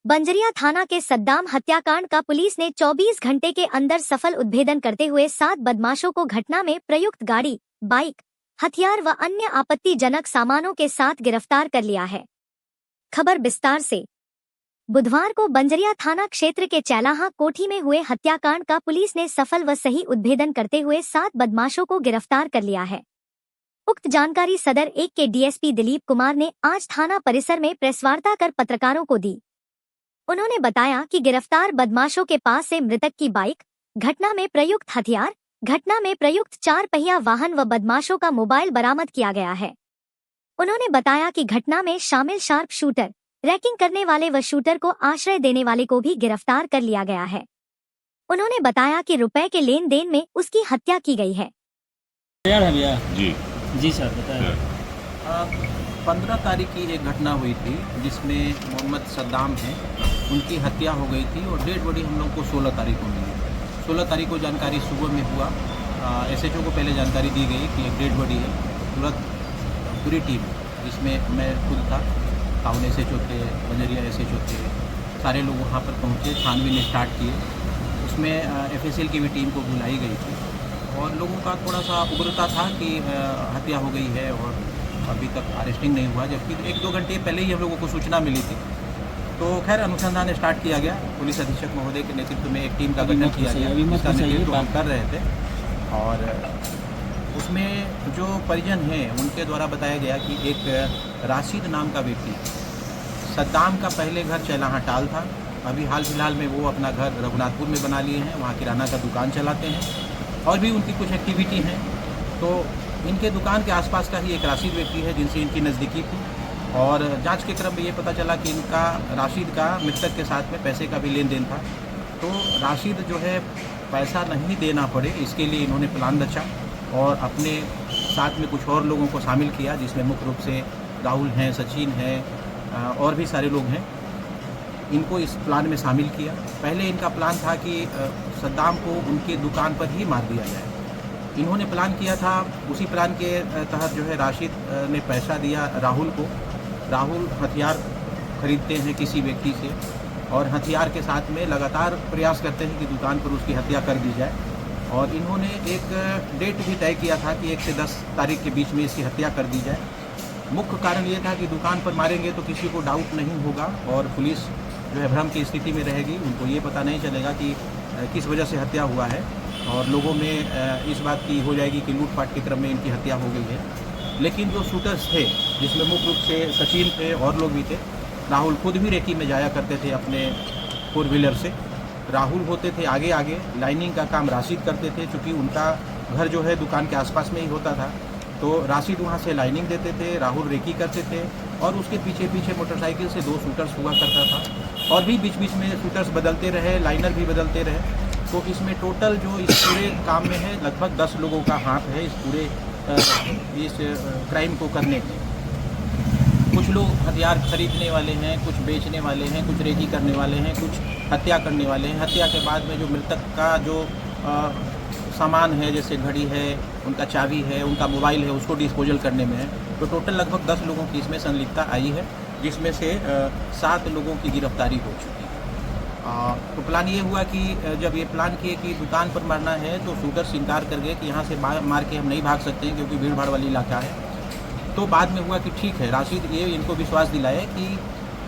बंजरिया थाना के सद्दाम हत्याकांड का पुलिस ने 24 घंटे के अंदर सफल उद्भेदन करते हुए 7 बदमाशों को घटना में प्रयुक्त गाड़ी, बाइक, हथियार व अन्य आपत्तिजनक सामानों के साथ गिरफ्तार कर लिया है। खबर विस्तार से। बुधवार को बंजरिया थाना क्षेत्र के चैलाहा कोठी में हुए हत्याकांड का पुलिस ने सफल व सही उद्भेदन करते हुए 7 बदमाशों को गिरफ्तार कर लिया है। उक्त जानकारी सदर 1 के डीएसपी दिलीप कुमार ने आज थाना परिसर में प्रेसवार्ता कर पत्रकारों को दी। उन्होंने बताया कि गिरफ्तार बदमाशों के पास से मृतक की बाइक, घटना में प्रयुक्त हथियार, घटना में प्रयुक्त 4 पहिया वाहन व बदमाशों का मोबाइल बरामद किया गया है। उन्होंने बताया कि घटना में शामिल शार्प शूटर, रैकिंग करने वाले व शूटर को आश्रय देने वाले को भी गिरफ्तार कर लिया गया है। उन्होंने बताया कि रुपए के लेन देन में उसकी हत्या की गई है। जी सर, बताएं। 15 तारीख की एक घटना हुई थी जिसमें मोहम्मद सद्दाम हैं, उनकी हत्या हो गई थी और डेड बॉडी हम लोग को 16 तारीख को मिली। 16 तारीख को जानकारी सुबह में हुआ। एसएचओ को पहले जानकारी दी गई कि एक डेड बॉडी है। तुरंत पूरी टीम, जिसमें मैं खुद था, टाउन एसएचओ थे, बंजरिया एसएचओ थे, सारे लोग वहाँ पर पहुँचे, छानबीन स्टार्ट किए। उसमें एफएसएल की भी टीम को बुलाई गई थी और लोगों का थोड़ा सा उग्रता था कि हत्या हो गई है और अभी तक अरेस्टिंग नहीं हुआ, जबकि 1-2 घंटे पहले ही हम लोगों को सूचना मिली थी। तो खैर अनुसंधान स्टार्ट किया गया। पुलिस अधीक्षक महोदय के नेतृत्व में एक टीम का गठन किया गया, जिसका नेतृत्व हम कर रहे थे। और उसमें जो परिजन हैं उनके द्वारा बताया गया कि एक राशिद नाम का व्यक्ति, सद्दाम का पहले घर चैलाहा टाल था, अभी हाल फिलहाल में वो अपना घर रघुनाथपुर में बना लिए हैं, वहाँ किराना का दुकान चलाते हैं और भी उनकी कुछ एक्टिविटी हैं। तो इनके दुकान के आसपास का ही एक राशिद व्यक्ति है जिनसे इनकी नज़दीकी थी और जांच के क्रम में ये पता चला कि इनका राशिद का मृतक के साथ में पैसे का भी लेन देन था। तो राशिद जो है पैसा नहीं देना पड़े इसके लिए इन्होंने प्लान रचा और अपने साथ में कुछ और लोगों को शामिल किया, जिसमें मुख्य रूप से राहुल हैं, सचिन हैं और भी सारे लोग हैं। इनको इस प्लान में शामिल किया। पहले इनका प्लान था कि सद्दाम को उनके दुकान पर ही मार दिया जाए। इन्होंने प्लान किया था, उसी प्लान के तहत जो है राशिद ने पैसा दिया राहुल को। राहुल हथियार खरीदते हैं किसी व्यक्ति से और हथियार के साथ में लगातार प्रयास करते हैं कि दुकान पर उसकी हत्या कर दी जाए। और इन्होंने एक डेट भी तय किया था कि 1 से 10 तारीख के बीच में इसकी हत्या कर दी जाए। मुख्य कारण ये था कि दुकान पर मारेंगे तो किसी को डाउट नहीं होगा और पुलिस जो है भ्रम की स्थिति में रहेगी। उनको ये पता नहीं चलेगा कि किस वजह से हत्या हुआ है और लोगों में इस बात की हो जाएगी कि लूटपाट के क्रम में इनकी हत्या हो गई है। लेकिन जो शूटर्स थे, जिसमें मुख्य रूप से सचिन थे और लोग भी थे, राहुल खुद भी रेकी में जाया करते थे अपने 4 व्हीलर से। राहुल होते थे आगे आगे, लाइनिंग का काम राशिद करते थे, चूँकि उनका घर जो है दुकान के आसपास में ही होता था। तो राशिद वहाँ से लाइनिंग देते थे, राहुल रेकी करते थे और उसके पीछे पीछे मोटरसाइकिल से 2 शूटर्स हुआ करता था और भी बीच बीच में शूटर्स बदलते रहे, लाइनर भी बदलते रहे। तो इसमें टोटल जो इस पूरे काम में है लगभग 10 लोगों का हाथ है इस पूरे इस क्राइम को करने में। कुछ लोग हथियार खरीदने वाले हैं, कुछ बेचने वाले हैं, कुछ रेकी करने वाले हैं, कुछ हत्या करने वाले हैं। हत्या के बाद में जो मृतक का जो सामान है, जैसे घड़ी है, उनका चाबी है, उनका मोबाइल है, उसको डिस्पोजल करने में है। तो टोटल लगभग 10 लोगों की इसमें संलिप्तता आई है, जिसमें से 7 लोगों की गिरफ्तारी हो चुकी है। तो प्लान ये हुआ कि जब ये प्लान किए कि दुकान पर मारना है तो शूटर्स इनकार कर गए कि यहाँ से मार के हम नहीं भाग सकते हैं क्योंकि भीड़ भाड़ वाली इलाका है। तो बाद में हुआ कि ठीक है, राशिद ये इनको विश्वास दिलाए कि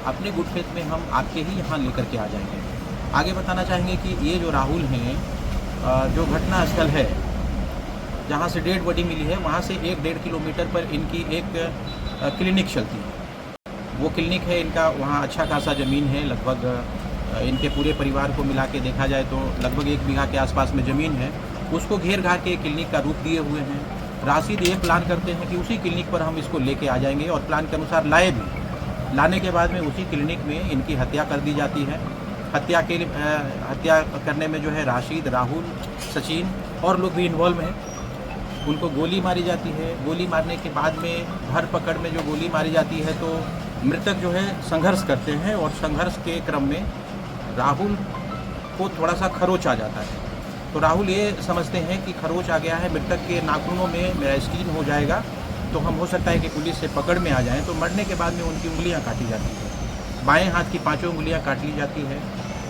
अपने गुड फेथ में हम आपके ही यहाँ लेकर के आ जाएंगे। आगे बताना चाहेंगे कि ये जो राहुल हैं, जो घटना स्थल है जहाँ से डेड बॉडी मिली है, वहाँ से 1-1.5 किलोमीटर पर इनकी एक क्लिनिक चलती है। वो क्लिनिक है इनका, वहाँ अच्छा खासा ज़मीन है, लगभग इनके पूरे परिवार को मिला के देखा जाए तो लगभग 1 बीघा के आसपास में ज़मीन है। उसको घेर घार के क्लिनिक का रूप दिए हुए हैं। राशिद ये प्लान करते हैं कि उसी क्लिनिक पर हम इसको लेके आ जाएंगे और प्लान के अनुसार लाए भी। लाने के बाद में उसी क्लिनिक में इनकी हत्या कर दी जाती है। हत्या करने में जो है राशिद, राहुल, सचिन और लोग भी इन्वॉल्व हैं। उनको गोली मारी जाती है। गोली मारने के बाद में धर पकड़ में जो गोली मारी जाती है तो मृतक जो है संघर्ष करते हैं और संघर्ष के क्रम में राहुल को थोड़ा सा खरोच आ जाता है। तो राहुल ये समझते हैं कि खरोच आ गया है, मृतक के नाखूनों में मेरा स्किन हो जाएगा तो हम हो सकता है कि पुलिस से पकड़ में आ जाएं। तो मरने के बाद में उनकी उंगलियां काटी जाती हैं। बाएं हाथ की 5 उंगलियां काट ली जाती है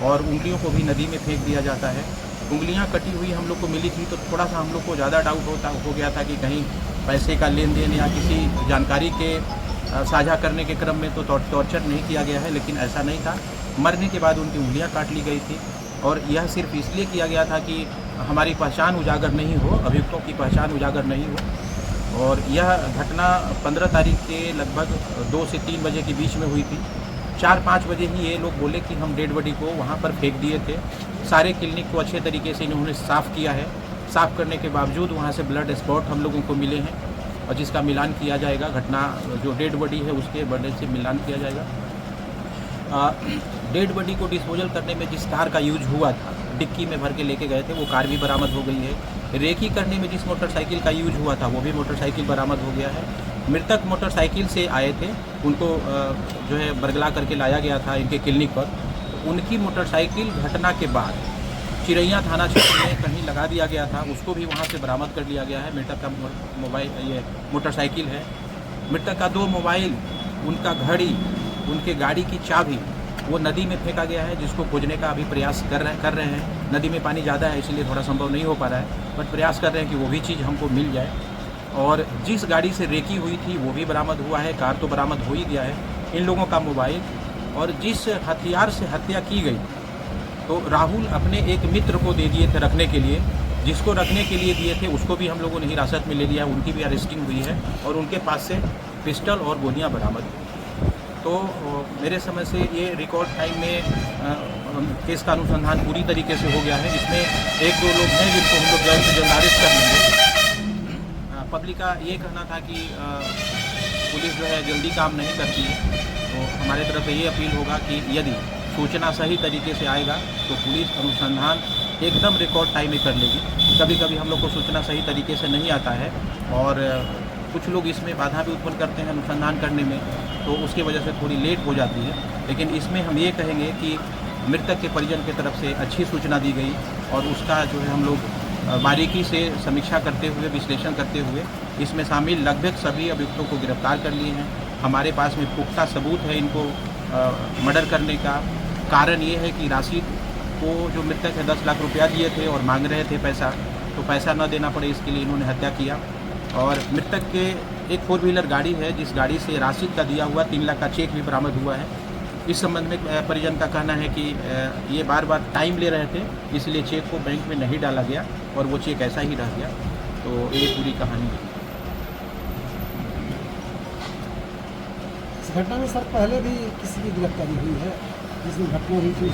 और उंगलियों को भी नदी में फेंक दिया जाता है। उंगलियां कटी हुई हम लोग को मिली थी तो थोड़ा सा हम लोग को ज़्यादा डाउट हो गया था कि कहीं पैसे का लेन देन या किसी जानकारी के साझा करने के क्रम में तो टॉर्चर नहीं किया गया है, लेकिन ऐसा नहीं था। मरने के बाद उनकी उंगलियां काट ली गई थी और यह सिर्फ इसलिए किया गया था कि हमारी पहचान उजागर नहीं हो, अभियुक्तों की पहचान उजागर नहीं हो। और यह घटना 15 तारीख के लगभग 2 से 3 बजे के बीच में हुई थी। 4-5 बजे ही ये लोग बोले कि हम डेड बॉडी को वहाँ पर फेंक दिए थे। सारे क्लिनिक को अच्छे तरीके से इन्होंने साफ़ किया है। साफ़ करने के बावजूद वहाँ से ब्लड स्पॉट हम लोगों को मिले हैं और जिसका मिलान किया जाएगा। घटना जो डेड बॉडी है उसके बॉडी से मिलान किया जाएगा। डेड बॉडी को डिस्पोजल करने में जिस कार का यूज हुआ था, डिक्की में भर के लेके गए थे, वो कार भी बरामद हो गई है। रेकी करने में जिस मोटरसाइकिल का यूज हुआ था वो भी मोटरसाइकिल बरामद हो गया है। मृतक मोटरसाइकिल से आए थे, उनको जो है बरगला करके लाया गया था इनके क्लिनिक पर। उनकी मोटरसाइकिल घटना के बाद चिरैया थाना क्षेत्र में कहीं लगा दिया गया था, उसको भी वहाँ से बरामद कर लिया गया है। मृतक का मोबाइल ये मोटरसाइकिल है। मृतक का 2 मोबाइल, उनका घड़ी, उनके गाड़ी की चाबी वो नदी में फेंका गया है, जिसको खोजने का अभी प्रयास कर रहे हैं। नदी में पानी ज़्यादा है इसलिए थोड़ा संभव नहीं हो पा रहा है, बट प्रयास कर रहे हैं कि वो भी चीज़ हमको मिल जाए। और जिस गाड़ी से रेकी हुई थी वो भी बरामद हुआ है, कार तो बरामद हो ही गया है। इन लोगों का मोबाइल और जिस हथियार से हत्या की गई तो राहुल अपने एक मित्र को दे दिए थे रखने के लिए, जिसको रखने के लिए दिए थे उसको भी हम लोगों ने हिरासत में ले लिया है, उनकी भी अरेस्टिंग हुई है और उनके पास से पिस्टल और गोलियां बरामद हुई। तो मेरे समझ से ये रिकॉर्ड टाइम में केस का अनुसंधान पूरी तरीके से हो गया है। इसमें 1-2 लोग हैं जिनको हम लोग जल्द से जल्द अरेस्ट कर लेंगे। पब्लिक का ये कहना था कि पुलिस जो है जल्दी काम नहीं करती है, तो हमारे तरफ से ये अपील होगा कि यदि सूचना सही तरीके से आएगा तो पुलिस अनुसंधान एकदम रिकॉर्ड टाइम में कर लेगी। कभी कभी हम लोग को सूचना सही तरीके से नहीं आता है और कुछ लोग इसमें बाधा भी उत्पन्न करते हैं अनुसंधान करने में, तो उसकी वजह से थोड़ी लेट हो जाती है। लेकिन इसमें हम ये कहेंगे कि मृतक के परिजन की तरफ से अच्छी सूचना दी गई और उसका जो है हम लोग बारीकी से समीक्षा करते हुए, विश्लेषण करते हुए इसमें शामिल लगभग सभी अभियुक्तों को गिरफ्तार कर लिए हैं। हमारे पास में पुख्ता सबूत है इनको मर्डर करने का। कारण ये है कि राशि को जो मृतक है 10 लाख रुपया दिए थे और मांग रहे थे पैसा, तो पैसा न देना पड़े इसके लिए इन्होंने हत्या किया। और मृतक के एक 4 व्हीलर गाड़ी है जिस गाड़ी से राशि का दिया हुआ 3 लाख का चेक भी बरामद हुआ है। इस संबंध में परिजन का कहना है कि ये बार बार टाइम ले रहे थे, इसलिए चेक को बैंक में नहीं डाला गया और वो चेक ऐसा ही रह गया। तो ये पूरी कहानी है। इस घटना में सर पहले भी किसी की गिरफ्तारी हुई है? जिस दिन घटना हुई थी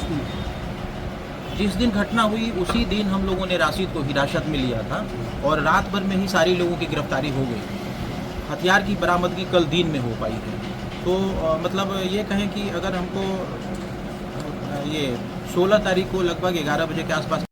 जिस दिन घटना हुई उसी दिन हम लोगों ने राशिद को हिरासत में लिया था और रात भर में ही सारी लोगों की गिरफ्तारी हो गई। हथियार की बरामदगी कल दिन में हो पाई है। तो मतलब ये कहें कि अगर हमको ये 16 तारीख को लगभग 11 बजे के आसपास